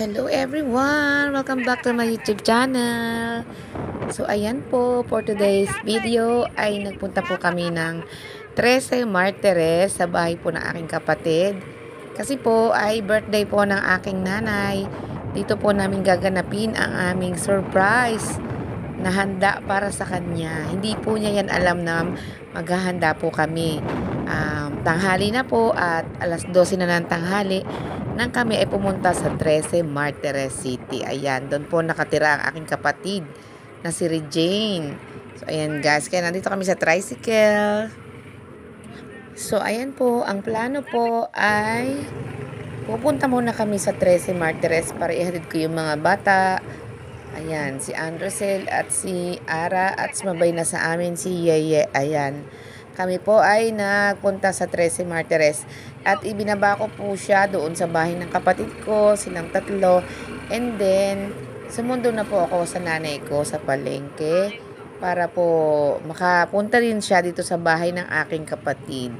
Hello everyone! Welcome back to my YouTube channel. So ayan po, for today's video ay nagpunta po kami ng 13 Martires sa bahay po ng aking kapatid. Kasi po ay birthday po ng aking nanay. Dito po namin gaganapin ang aming surprise na handa para sa kanya. Hindi po niya yan alam na maghahanda po kami. Tanghali na po at alas 12 na ng tanghali nang kami ay pumunta sa 13 Martires City. Ayan, doon po nakatira ang aking kapatid na si Regine. So, ayan guys, kaya nandito kami sa tricycle. So, ayan po, ang plano po ay pupunta muna kami sa 13 Martires para ihatid ko yung mga bata. Ayan, si Androsel at si Ara at sumabay na sa amin si Yeye. Ayan. Kami po ay nagpunta sa 13 Martires at ibinaba ko po siya doon sa bahay ng kapatid ko, silang tatlo. And then, sumundo na po ako sa nanay ko sa palengke para po makapunta rin siya dito sa bahay ng aking kapatid.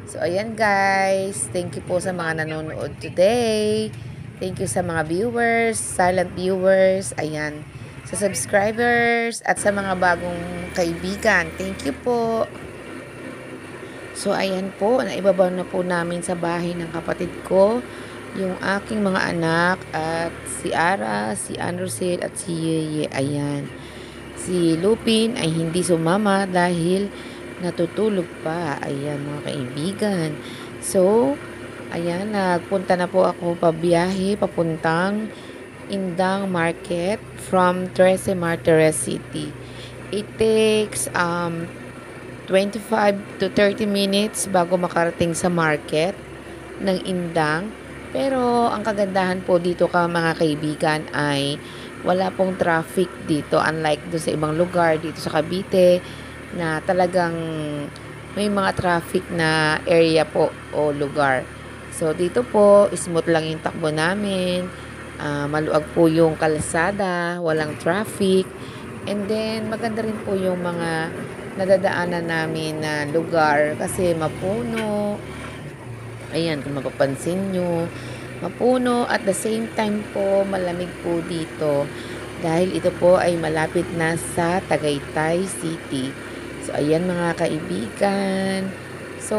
So, ayan guys. Thank you po sa mga nanonood today. Thank you sa mga viewers, silent viewers, ayan, sa subscribers at sa mga bagong kaibigan. Thank you po. So, ayan po, naibabaw na po namin sa bahay ng kapatid ko yung aking mga anak at si Ara, si Androsel at si Yeye. Ayan. Si Lupin ay hindi sumama dahil natutulog pa. Ayan mga kaibigan. So, ayan, nagpunta na po ako pabiyahe papuntang Indang Market from 13 Martires City. It takes 25 to 30 minutes bago makarating sa market ng Indang. Pero ang kagandahan po dito mga kaibigan ay wala pong traffic dito, unlike doon sa ibang lugar dito sa Cavite na talagang may mga traffic na area po o lugar. So dito po smooth lang yung takbo namin, maluwag po yung kalsada, walang traffic, and then maganda rin po yung mga nadadaanan namin na lugar kasi mapuno. Ayan, kung mapapansin nyo, mapuno at the same time po malamig po dito dahil ito po ay malapit na sa Tagaytay City. So ayan mga kaibigan. So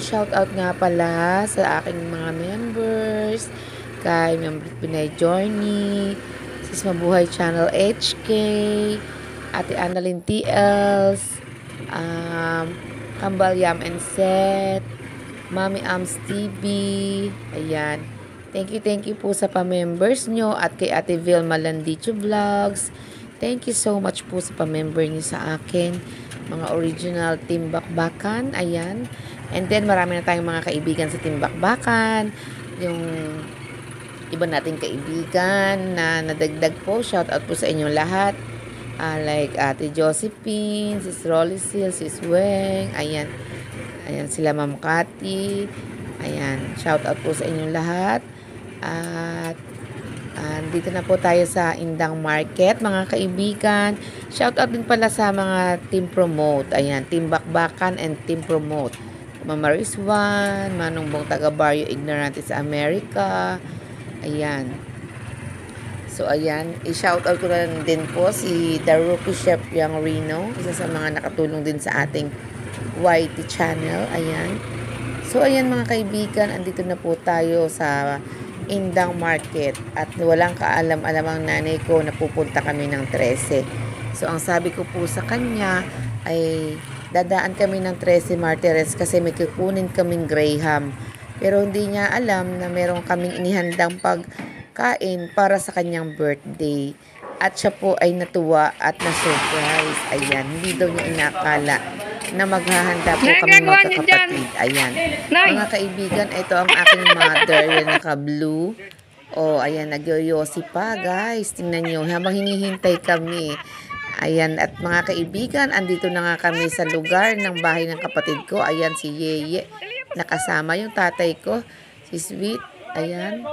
shout out nga pala sa aking mga members, kay Member Pinay Journey, Sis Mabuhay Channel HK, Ate Annalyn TLs, Kambal Yam and Set, Mami Ams TV. Ayan. Thank you po sa pa-members nyo at kay Ate Vilma Landicho Vlogs. Thank you so much po sa pa-member nyo sa akin. Mga original Team Bakbakan. Ayan. And then marami na tayong mga kaibigan sa Team Bakbakan. Yung iba nating kaibigan na nadagdag po. Shout out po sa inyong lahat. Like Ate Josephine, Sis Rollicil, Sis Weng, ayan. Ayan sila Ma'am Cathy. Ayan, shout out po sa inyong lahat. At dito na po tayo sa Indang Market, mga kaibigan. Shout out din pala sa mga Team Promote. Ayan, Team Bakbakan and Team Promote. Mama Rizwan, Manong Bong taga Barrio Ignorante sa Amerika. Ayan. So, ayan, i-shoutout ko na din po si The Rookie Chef Yang Reno, isa sa mga nakatulong din sa ating YT channel. Ayan. So, ayan mga kaibigan, andito na po tayo sa Indang Market at walang kaalam-alam ang nanay ko na pupunta kami ng 13. So, ang sabi ko po sa kanya ay dadaan kami ng 13 Martires kasi may kukunin kaming Graham. Pero hindi niya alam na meron kaming inihandang pagkain para sa kanyang birthday. At siya po ay natuwa at na-surprise. Ayan, hindi daw niya inakala na maghahanda po kami magkakapatid. Ayan, mga kaibigan, ito ang aking mother. Yan, naka-blue. Oh, ayan, nagyoyosi pa, guys. Tingnan nyo, habang hinihintay kami. Ayan, at mga kaibigan, andito na nga kami sa lugar ng bahay ng kapatid ko. Ayan, si Yeye. Nakasama yung tatay ko, si Sweet. Ayan.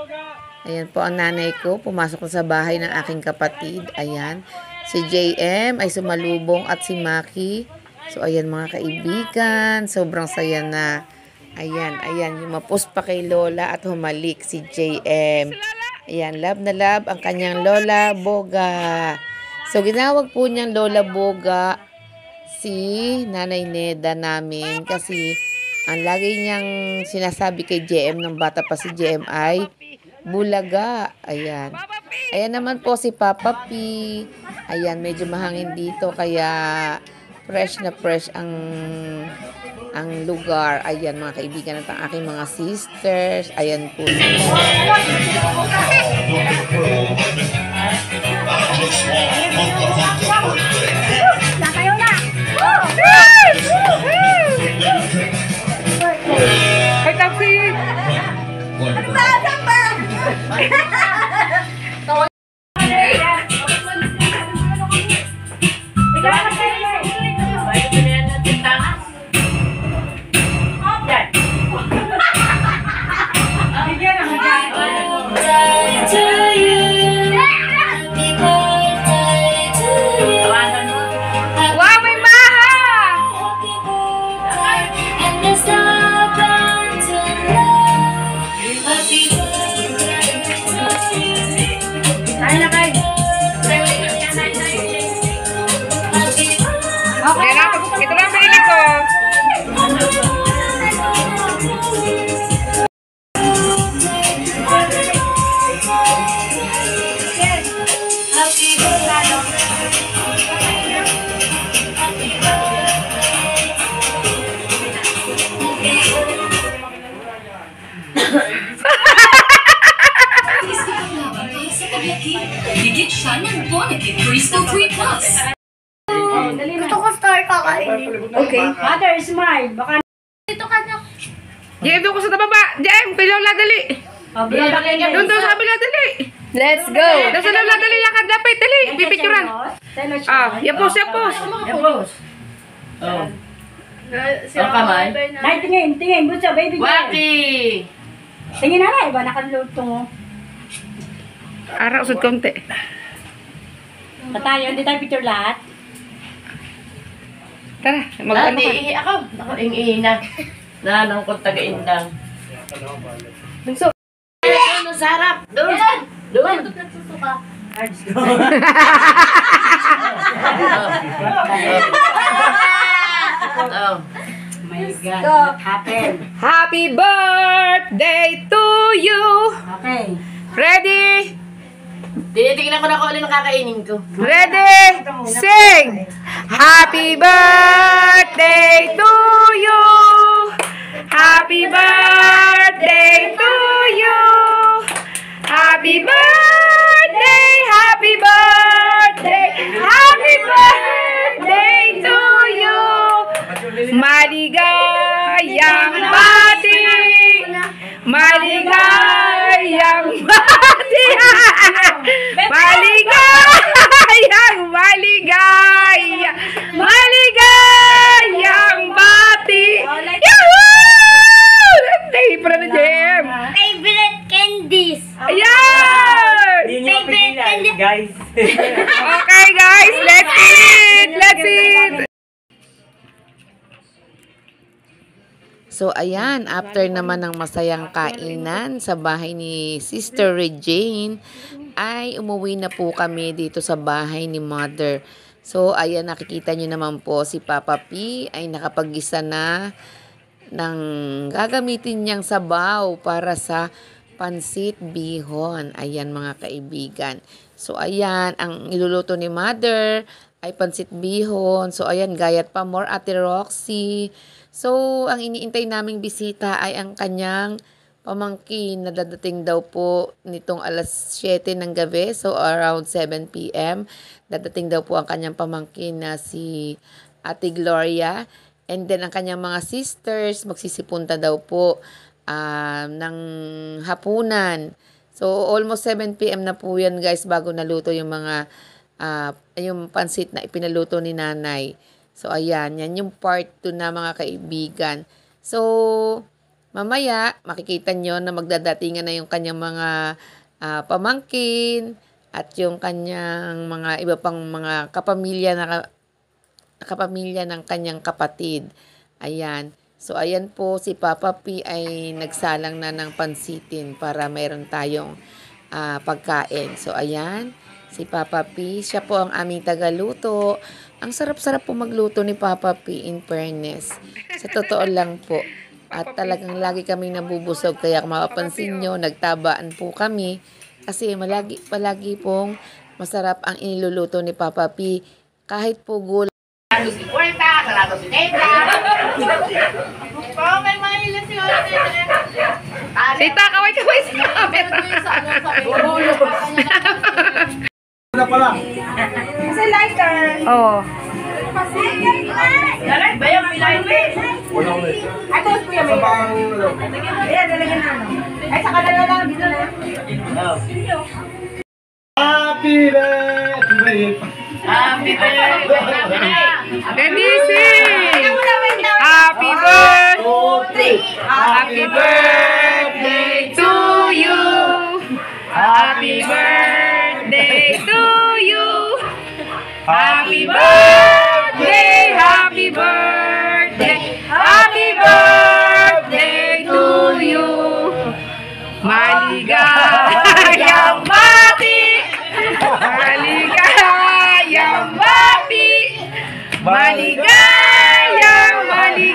Ayan po ang nanay ko. Pumasok na sa bahay ng aking kapatid. Ayan. Si JM ay sumalubong at si Maki. So, ayan mga kaibigan. Sobrang saya na. Ayan, ayan. Yung mapus pa kay Lola at humalik si JM. Ayan, love na love ang kanyang Lola Boga. So, ginawag po niyang Lola Boga si Nanay Neda namin kasi ang lagi niyang sinasabi kay JM nung bata pa si JM ay Bulaga. Ayan. Ayan naman po si Papa P. Ayan, medyo mahangin dito kaya fresh na fresh ang lugar. Ayan mga kaibigan at ang aking mga sisters. Ayan po sila. Nakayo na! Ay, taxi! Wow, may maha! Ay, nakay! Okay na, ito lang pinili ko. Higit siya ng Bonnet Crystal 3 Plus. Gusto ko star kakainin. Okay. Mother, smile. Baka Dito ka na. JM, doon ko sa tababa. JM, kay Lola, dali. Doon sa kabila, dali. Let's go! Doon sa Lola, dali. Lakad, lapit, dali. Pipicturan. Yapos, yapos. Ang kamay? Nay, tingin. Butsa, baby girl. Waki! Tingin na iba nakaluto mo. Ara, usod konti. Tayo, hindi tayo picture lahat. Tara, mag-ano ka. Ihi ako. Ako, ihi na. Nanang kong taga-indang. Bunso. Doon, sa harap. Doon. Doon. Nagsusuka. Oh. My God, what happened? Happy birthday to you. Okay. Ready? Tinitingnan ko na kung alin ang kakainin ko. Ready? Sing! Happy birthday to you! Happy birthday to you! Happy birthday! Happy birthday! Happy birthday to you! Maligayang bati! Maligayang bati! Maligayang bati! Yahoo! Favorite na Jem! Favorite candies. Ayan! Favorite candies. Guys. Okay guys, let's eat! Let's eat! So ayan, after naman ng masayang kainan sa bahay ni Sister Regine, ay umuwi na po kami dito sa bahay ni Mother. So ayan, nakikita nyo naman po si Papa P ay nakapag-gisa na ng gagamitin niyang sabaw para sa pansit bihon. Ayan mga kaibigan. So ayan, ang iluluto ni Mother ay pansit bihon. So ayan, gayat pa more Ate Roxy. So ang iniintay naming bisita ay ang kanyang pamangkin na dadating daw po nitong alas 7 ng gabi. So around 7 p.m. dadating daw po ang kanyang pamangkin na si Ate Gloria. And then ang kanyang mga sisters magsisipunta daw po ng hapunan. So almost 7 p.m. na po yan guys bago naluto yung mga yung pansit na ipinaluto ni nanay. So ayan, yan yung part 2 na mga kaibigan. So mamaya makikita nyo na magdadatingan na yung kanyang mga pamangkin at yung kanyang mga iba pang mga kapamilya ng kanyang kapatid. Ayan. So, ayan po, si Papa P ay nagsalang na ng pansitin para mayroon tayong pagkain. So, ayan, si Papa P, siya po ang aming tagaluto. Ang sarap-sarap po magluto ni Papa P, in fairness. Sa totoo lang po. At talagang lagi kaming nabubusog. Kaya kung mapapansin nyo, nagtabaan po kami. Kasi palagi pong masarap ang iniluluto ni Papa P. Kahit po gulay. Si Puerta, kalado si Nebra. Sita, kaway-kaway sa camera. Oh. Dalag ba yung pilay? Happy birthday! Happy birthday! Ready, sing! Happy birthday! Happy birthday to you! Happy birthday to you! Happy birthday! Happy birthday! Happy birthday to you! Maligayang bati! Maligayang bati! Maligayang bati!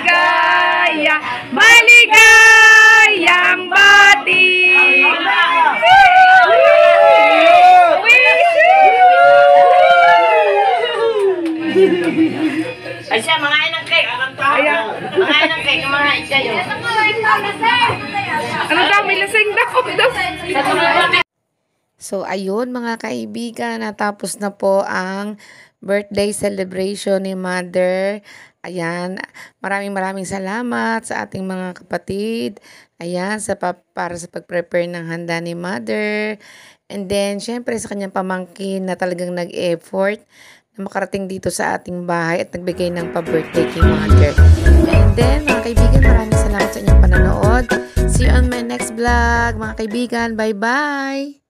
Ay siya, mga ng cake. Mga ng cake, mga kayo. Ano daw? May lasing daw. So, ayun mga kaibigan, natapos na po ang birthday celebration ni Mother. Ayan, maraming salamat sa ating mga kapatid. Ayan, para sa pag-prepare ng handa ni Mother. And then, syempre sa kanyang pamangkin na talagang nag-effort na makarating dito sa ating bahay at nagbigay ng pa-birthday kay Mother. And then, mga kaibigan, maraming salamat sa inyong panonood. See you on my next vlog, mga kaibigan. Bye-bye!